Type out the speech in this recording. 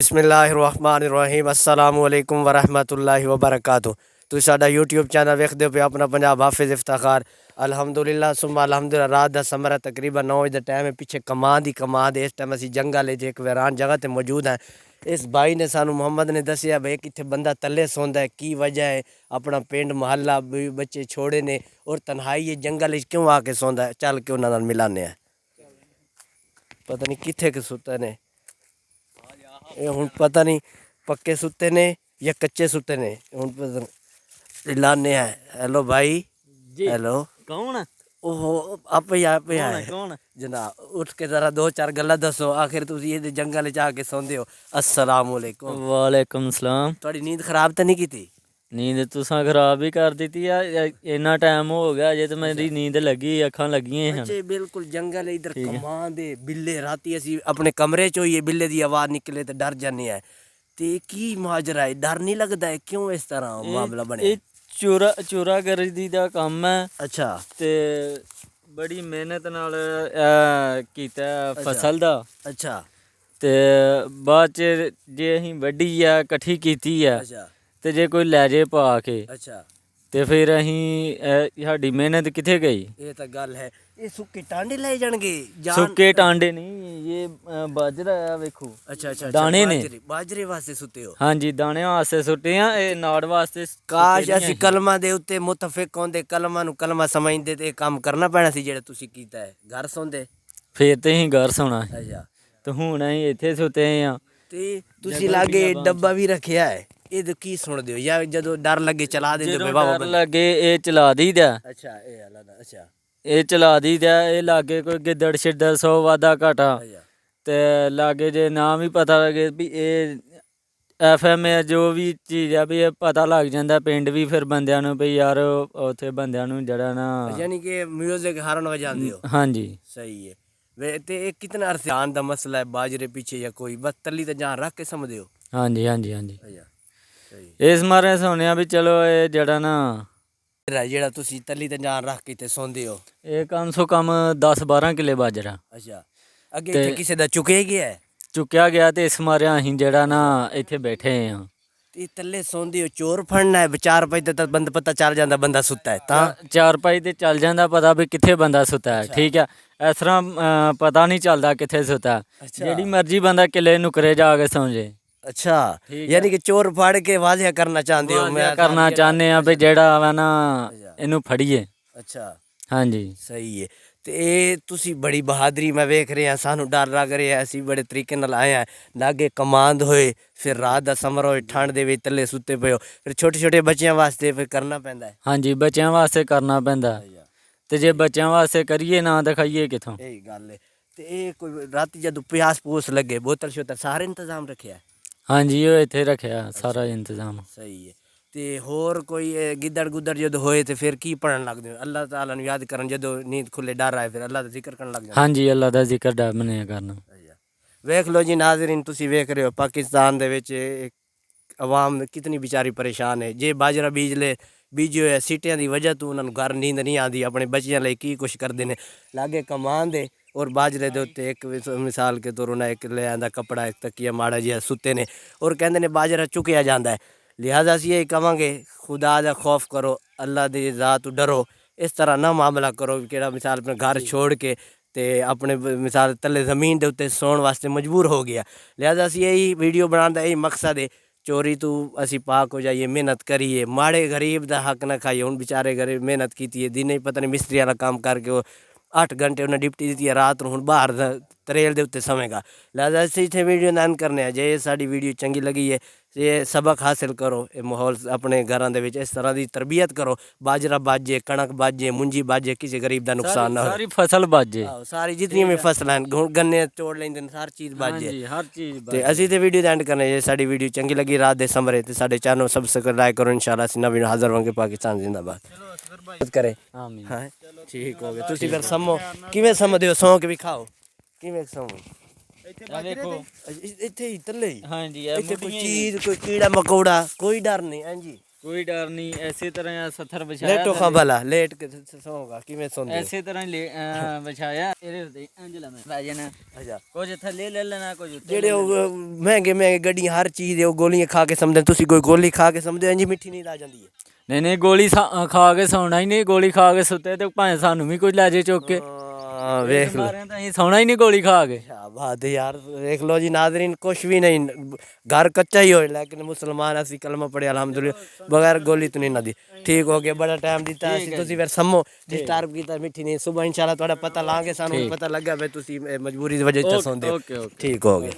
बिस्मिल्लाहिर्रहमानिर्रहीम अस्सलामुअलैकुम वरहमतुल्लाहि वबरकातुहू। तुसीं साडा यूट्यूब चैनल वेखदे पे अपना पंजाब हाफिज़ इफ्ताखार। अल्हम्दुलिल्लाह सुम्मा अल्हम्दुलिल्लाह। रात का समय तकरीबन 9 बजे का टाइम है। पिछे कमाद ही कमाद है। इस टाइम असी जंगल एक वैरान जगह पर मौजूद हैं। इस भाई ने सानू मुहम्मद ने दसिया भाई कितने बंदा तले सौंदा है, की वजह है, अपना पिंड महल्ला बच्चे छोड़े ने और तन्हाई जंगल क्यों आके सौंदा है। चल के उन्होंने मिलाने हैं। पता नहीं कितने के सुते ने हूँ, पता नहीं पक्के सुते ने या कच्चे सुते ने हूँ पता नहीं। लाने हैं। हेलो भाई जी। हेलो कौन? ओहो आप ही आए कौन? जनाब उठ के जरा दो चार गल्ला दसो। आखिर तुम ये जंगल च आके सौंदे हो। अस्सलाम वालेकुम। वालेकुम सलाम। थोड़ी नींद खराब तो नहीं की थी? नींद तुसा खराब ही कर दी है। इन्ना टाइम हो गया अजे तो मेरी नींद लगी, अखां लगी हैं। बच्चे बिल्कुल जंगल इधर कमां दे बिल्ले राती असी अपने कमरे चो ही बिल्ले की आवाज़ निकले तो डर जाने हैं। ते की माजरा है, डर नहीं लगता है? क्यों इस तरह मामला बने? चोरा करी दा कम है। अच्छा ते बड़ी मेहनत नाल कीता फसल दा। अच्छा ते बाद च जे असीं वड्डी है कट्ठी कीती है अच्छा ते जे कोई लै जे पा के अच्छा ते फिर असीं साडी मेहनत कित्थे गई? ये तो गल है। ये सुक्के टांडे ले जाणगे सुक्के टांडे नहीं, ये बाजरा है वेखो। अच्छा अच्छा दाने ने। बाजरे वास्ते सुते हो? हाँ जी, दाने वास्ते सुट्टे हैं, ये नाड़ वास्ते काश असी कलमा दे उत्ते मुतफिक होंदे, कलमा नू कलमा समझदे ते काम करना पैना सी जेड़ा तुसी कीता है। घर सौंदे फिर ते असीं घर सौना। अच्छा ते हुण असीं इत्थे सुते हैं। ते तुसी लागे डब्बा भी रखिया है। ये की सुनदे हो या जदों डर लगे चला देंदे पे? डर लगे ये चला दी दा। अच्छा ये अलग अच्छा ये चला दी दा। ये लागे कोई गिद्दड़ शिद्दड़ 100 वादा घाटा ते लागे जे ना भी पता लगे भी ये FM है जो भी चीज़ है भी पता लग जाता पिंड भी फिर बंदियां नू भी यार उत्थे बंदियां नू जड़ा ना। यानी कि म्यूजिक हारन बजांदे हो? हाँ जी सही है। वे ते एक कितना अरसान दा मसला है बाजरे पीछे या कोई बस तली ते जान रख के समझदे हो? हाँ जी हाँ जी हाँ जी। अच्छा सही इस मारे सुनया भी चलो ये जड़ा ना जेड़ा तुसी तली ते जान रख के ते सौंदे हो। ये कम सो कम 10-12 किले बाजरा अच्छा अगे इत्थे किसे दा चुके गया है? चुक्या गया ते इस मारे असीं जड़ा ना इत्थे बैठे हैं। ते तले सौंदे हो, चोर फड़ना है चार बजे तक बंद पता चल जाता बंदा सुता है ता? चारपाई ते चल जाता पता भी कित्थे बंदा सुता है। ठीक है, इस तरह पता नहीं चलता कित्थे सुता है। जेड़ी मर्जी बंदा किले नुकरे जाके सौ जे। अच्छा यानी कि चोर फाड़ के वाजिया करना चाहते हो? मैं करना चाहते हैं भी जेड़ा वा ना इनू फड़िए। अच्छा हाँ जी सही है। तो ये तुसी बड़ी बहादरी मैं वेख रहे हैं, सानू डर लग रहा है, असी बड़े तरीके नाल आए हैं। लागे कमांद होए फिर रात का समर होए ठंड दे विच तले सुते पे हो, फिर छोटे छोटे बच्चों वास्ते फिर करना पैंदा है। हाँ जी, बच्चों वास्ते करना पैंदा ते जे बच्चों वास्ते करिए ना ते खाइए कित्थों? यही गल है। तो ये कोई राती जदों प्यास पूस लगे बोतल शोतल सारे इंतजाम रखे है? हाँ जी वो इत्थे रखिया सारा इंतजाम। सही है। ते होर कोई गिद्दड़ गुद्दड़ जदों होए तो फिर की पढ़न लगदे हो? अल्लाह ताला नू याद करन जदों नींद खुले डर आए फिर अल्लाह दा जिक्र करन लग जांदे? हाँ जी, अल्लाह दा जिक्र डर मने करना। वेख लो जी नाज़रीन, तुसी वेख रहे हो पाकिस्तान दे विच अवाम कितनी बेचारी परेशान है। जे बाजरा बीजे होए सीटियां की वजह तो उन्होंने घर नींद नहीं आती, अपने बच्चों लिए की कुछ करते हैं। लागे कमान दे और बाजरे के उत्ते एक मिसाल के तौर उन्हें एक ले आंदा कपड़ा एक तकिया माड़ा जिहा सुते ने और कहते ने बाजरा चुकया जाता है। लिहाजा असीं यही कहांगे खुदा का खौफ करो, अल्लाह की ज़ात तो डरो। इस तरह ना मामला करो कि मिसाल अपने घर छोड़ के ते अपने मिसाल तले ज़मीन के उत्ते सौण वास्ते मजबूर हो गया। लिहाजा असीं यही वीडियो बनाने का यही मकसद है। चोरी तो असी पाक हो जाइए, मेहनत करिए, माड़े गरीब का हक ना खाइए। हूँ बेचारे गरीब मेहनत की है, दिन ही पता नहीं मिस्त्रियों का काम करके वो 8 घंटे उन्हें डिप्टी दी है, रात हूँ बाहर तरेल के उत्ते समेगा। लिहाजा असीं इत्थे वीडियो नैन करने हैं। जे साड़ी वीडियो चंगी लगी है ये सबक हासिल करो, ये माहौल अपने घरों के इस तरह की तरबियत करो। बाजरा बाजे, कणक बाजे, मुंजी बाजे, किसी गरीब का नुकसान ना हो। सारी फसल बाजे, सारी जितनी भी फसल हैं गन्ने तोड़ लेंगे, हर चीज़ बाजे। हर चीज़ तो असीं तो वीडियो एंड करने जे साड़ी वीडियो चंगी लगी रात दे समरे तो साढ़े चैनल सब्सक्राइब लाइक करो। इंशाल्लाह असीं नवीं हाज़र होंगे। पाकिस्तान जिंदाबाद करे। हाँ ठीक हो गया। तुसीं फिर समो किवें समझदे हो? सौं के भी खाओ किवें समो देखो इत्थे ही तले ही? हाँ जी इत्थे कोई चीज़ कोई कीड़ा मकोड़ा कोई डर नहीं? हाँ जी ਕੋਈ ਡਰ ਨਹੀਂ, ਐਸੇ ਤਰ੍ਹਾਂ ਸੱਥਰ ਵਿਛਾਇਆ ਲੇਟੋ ਖਾਂ ਭਲਾ ਲੇਟ ਕੇ ਸੌਂਗਾ ਕਿਵੇਂ ਸੌਂਦੇ ਹੋ? ਐਸੇ ਤਰ੍ਹਾਂ ਵਿਛਾਇਆ ਇਹਦੇ ਉੱਤੇ ਇੰਜ ਲੰਮੇ ਪੈ ਜਾਣਾ। ਅੱਛਾ ਕੁਝ ਥੱਲੇ ਲੈ ਲੈਣਾ, ਕੁਝ ਉੱਤੇ ਜਿਹੜੇ ਉਹ ਮਹਿੰਗੇ ਮਹਿੰਗੇ ਗੱਡੀਆਂ ਹਰ ਚੀਜ਼ ਉਹ ਗੋਲੀਆਂ ਖਾ ਕੇ ਸਮਝਦੇ ਤੁਸੀਂ ਕੋਈ ਗੋਲੀ ਖਾ ਕੇ ਸਮਝਦੇ ਹੋ ਇੰਜੀ ਮਿੱਠੀ ਨੀਂਦ ਆ ਜਾਂਦੀ ਹੈ? ਨਹੀਂ ਨਹੀਂ, ਗੋਲੀ ਖਾ ਕੇ ਸੌਣਾ ਹੀ ਨਹੀਂ। ਗੋਲੀ ਖਾ ਕੇ ਸੁੱਤੇ ਤੇ ਭਾਵੇਂ ਸਾਨੂੰ ਵੀ ਕੋਈ ਲੈ ਜੇ ਚੁੱਕ ਕੇ। ਹਾਂ ਵੇਖ ਲਓ। ਮਾਰਿਆਂ ਤਾਂ ਅਸੀਂ ਸੌਣਾ ਹੀ ਨਹੀਂ ਗੋਲੀ ਖਾ ਕੇ। क्या बात है यार, देख लो जी नाजरीन, कुछ भी नहीं, घर कच्चा ही हो लेकिन मुसलमान असी कलमा पढ़े अल्हम्दुलिल्लाह, बगैर गोली तो नहीं ना दी। ठीक हो गया, बड़ा टाइम दिता असी तुसी फिर समो डिस्टर्ब कीता मिठी नहीं। सुबह इंशाल्लाह थोड़ा पता लांगे, सानू पता लगा भाई तुसी मजबूरी की वजह से सौंदे हो। ठीक हो गया।